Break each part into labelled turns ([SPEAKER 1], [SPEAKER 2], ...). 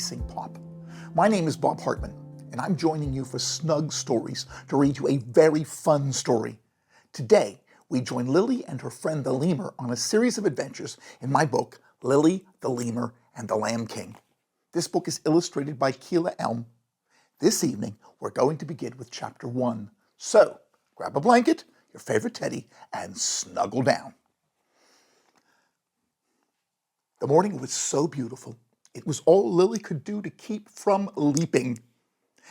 [SPEAKER 1] iSingPOP. My name is Bob Hartman, and I'm joining you for Snug Stories to read you a very fun story. Today, we join Lily and her friend the Lemur on a series of adventures in my book, Lily, the Lemur, and the Lamb King. This book is illustrated by Keela Elm. This evening, we're going to begin with Chapter 1. So, grab a blanket, your favorite teddy, and snuggle down. The morning was so beautiful. It was all Lily could do to keep from leaping.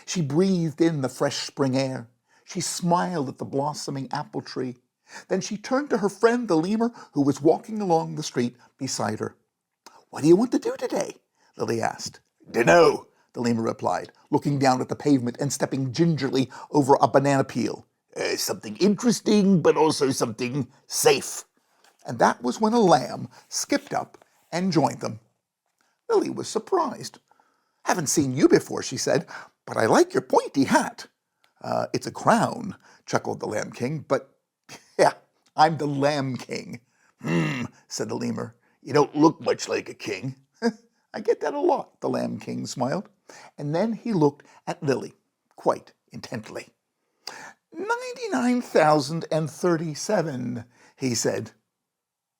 [SPEAKER 1] She breathed in the fresh spring air. She smiled at the blossoming apple tree. Then she turned to her friend the lemur, who was walking along the street beside her. "What do you want to do today?" Lily asked. "Dunno," the lemur replied, looking down at the pavement and stepping gingerly over a banana peel. Something interesting, but also something safe." And that was when a lamb skipped up and joined them. Lily was surprised. "Haven't seen you before," she said, "but I like your pointy hat." It's a crown," chuckled the Lamb King, "but yeah, I'm the Lamb King." Said the lemur. "You don't look much like a king." "I get that a lot," the Lamb King smiled. And then he looked at Lily quite intently. 99,037, he said.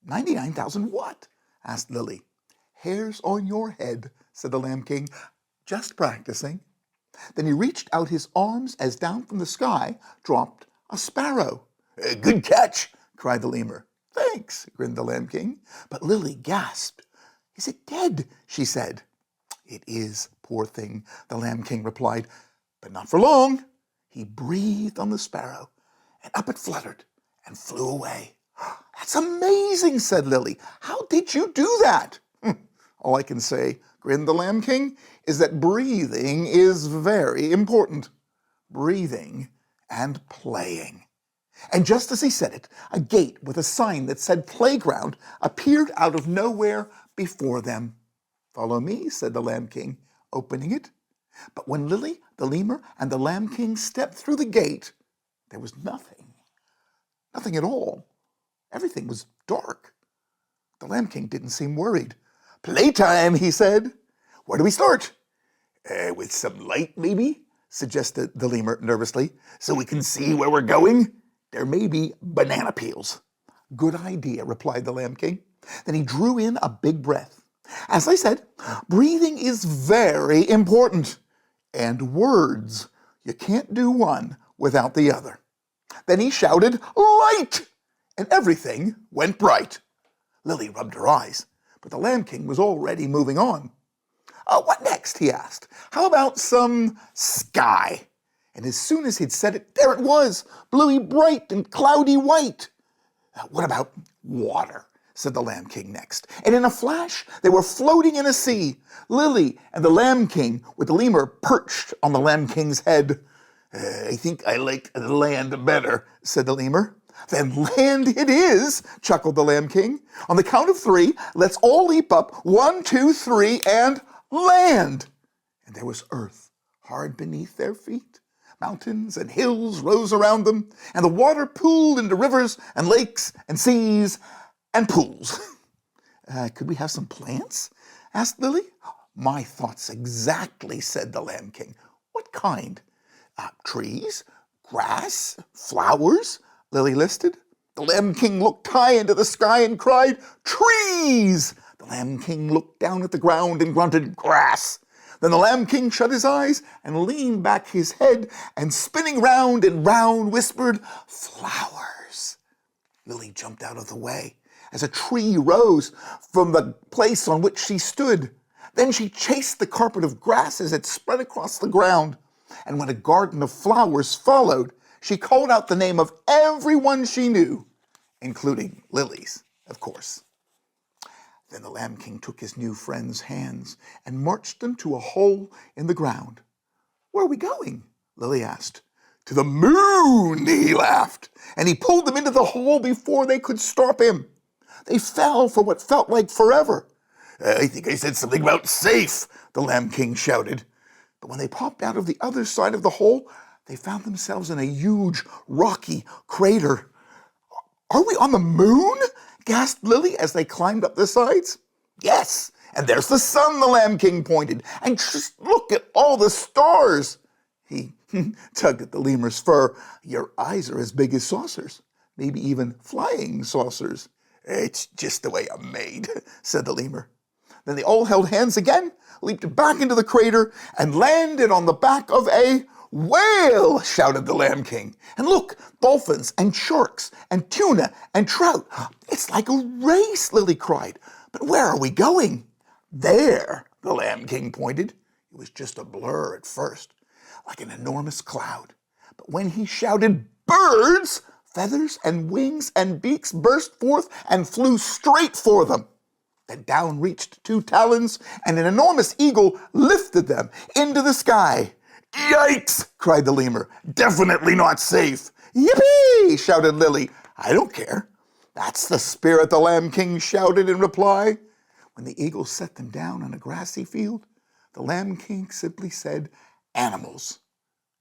[SPEAKER 1] 99,000 what? Asked Lily. "Hairs on your head," said the Lamb King, "just practicing." Then he reached out his arms as down from the sky dropped a sparrow. "Good catch," cried the lemur. "Thanks," grinned the Lamb King. But Lily gasped. "Is it dead?" she said. "It is, poor thing," the Lamb King replied, "but not for long." He breathed on the sparrow, and up it fluttered and flew away. "That's amazing," said Lily. "How did you do that?" "All I can say," grinned the Lamb King, "is that breathing is very important. Breathing and playing." And just as he said it, a gate with a sign that said playground appeared out of nowhere before them. "Follow me," said the Lamb King, opening it. But when Lily, the lemur, and the Lamb King stepped through the gate, there was nothing. Nothing at all. Everything was dark. The Lamb King didn't seem worried. "Playtime," he said. "Where do we start?" With some light, maybe?" suggested the lemur nervously, "so we can see where we're going. There may be banana peels." "Good idea," replied the Lamb King. Then he drew in a big breath. "As I said, breathing is very important. And words. You can't do one without the other." Then he shouted, "Light!" and everything went bright. Lily rubbed her eyes, but the Lamb King was already moving on. "What next?" he asked. "How about some sky?" And as soon as he'd said it, there it was, bluey bright and cloudy white. "What about water?" said the Lamb King next. And in a flash, they were floating in a sea, Lily and the Lamb King, with the lemur perched on the Lamb King's head. "I think I like the land better," said the lemur. "Then land it is," chuckled the Lamb King. "On the count of 3, let's all leap up. 1, 2, 3, and land!" And there was earth hard beneath their feet. Mountains and hills rose around them, and the water pooled into rivers and lakes and seas and pools. "Could we have some plants?" asked Lily. "My thoughts exactly," said the Lamb King. "What kind?" "Trees, grass, flowers," Lily listed. The Lamb King looked high into the sky and cried, "Trees!" The Lamb King looked down at the ground and grunted, "Grass." Then the Lamb King shut his eyes and leaned back his head and spinning round and round whispered, "Flowers." Lily jumped out of the way as a tree rose from the place on which she stood. Then she chased the carpet of grass as it spread across the ground. And when a garden of flowers followed, she called out the name of everyone she knew, including Lily's, of course. Then the Lamb King took his new friend's hands and marched them to a hole in the ground. "Where are we going?" Lily asked. "To the moon," he laughed, and he pulled them into the hole before they could stop him. They fell for what felt like forever. "I think I said something about safe," the Lamb King shouted. But when they popped out of the other side of the hole, they found themselves in a huge, rocky crater. "Are we on the moon?" gasped Lily as they climbed up the sides. "Yes, And there's the sun, the Lamb King pointed. And just look at all the stars. He tugged at the lemur's fur. Your eyes are as big as saucers, maybe even flying saucers. It's just the way I'm made, said the lemur. Then they all held hands again, leaped back into the crater, and landed on the back of a whale, shouted the Lamb King. And look, dolphins and sharks and tuna and trout. It's like a race, Lily cried. But where are we going? There, the Lamb King pointed. It was just a blur at first, like an enormous cloud. But when he shouted, birds, feathers and wings and beaks burst forth and flew straight for them. Then down reached two talons, and an enormous eagle lifted them into the sky. Yikes, cried the lemur. Definitely not safe. Yippee, shouted Lily. I don't care. That's the spirit, the Lamb King shouted in reply. When the eagle set them down on a grassy field, the Lamb King simply said, animals.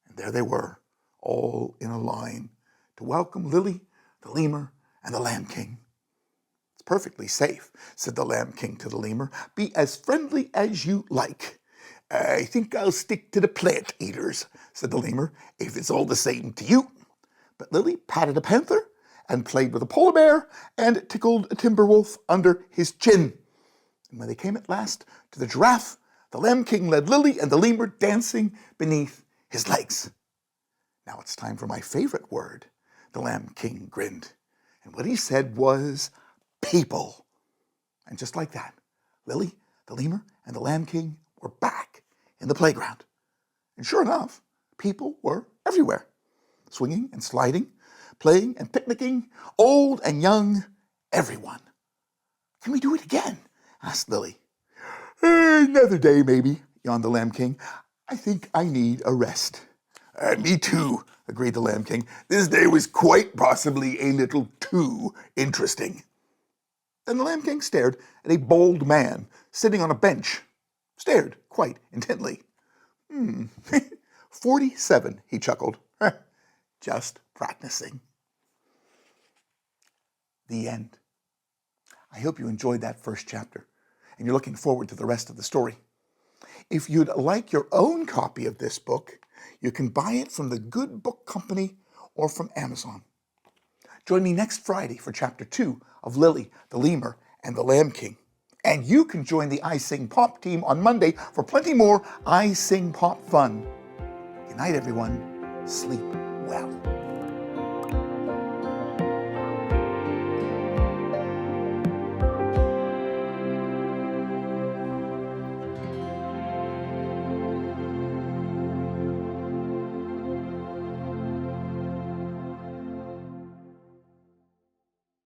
[SPEAKER 1] And there they were, all in a line, to welcome Lily, the lemur, and the Lamb King. It's perfectly safe, said the Lamb King to the lemur. Be as friendly as you like. I think I'll stick to the plant eaters, said the lemur, if it's all the same to you. But Lily patted a panther and played with a polar bear and tickled a timber wolf under his chin. And when they came at last to the giraffe, the Lamb King led Lily and the lemur dancing beneath his legs. Now it's time for my favorite word, the Lamb King grinned. And what he said was, people. And just like that, Lily, the lemur, and the Lamb King were back in the playground. And sure enough, people were everywhere, swinging and sliding, playing and picnicking, old and young, everyone. Can we do it again? Asked Lily. Another day, maybe, yawned the Lamb King. I think I need a rest. Me too, agreed the Lamb King. This day was quite possibly a little too interesting. Then the Lamb King stared at a bald man sitting on a bench. Stared quite intently. 47, he chuckled. Just practicing. The end. I hope you enjoyed that first chapter, and you're looking forward to the rest of the story. If you'd like your own copy of this book, you can buy it from the Good Book Company or from Amazon. Join me next Friday for Chapter 2 of Lily, the Lemur, and the Lamb King. And you can join the iSingPOP team on Monday for plenty more iSingPOP fun. Good night, everyone. Sleep well.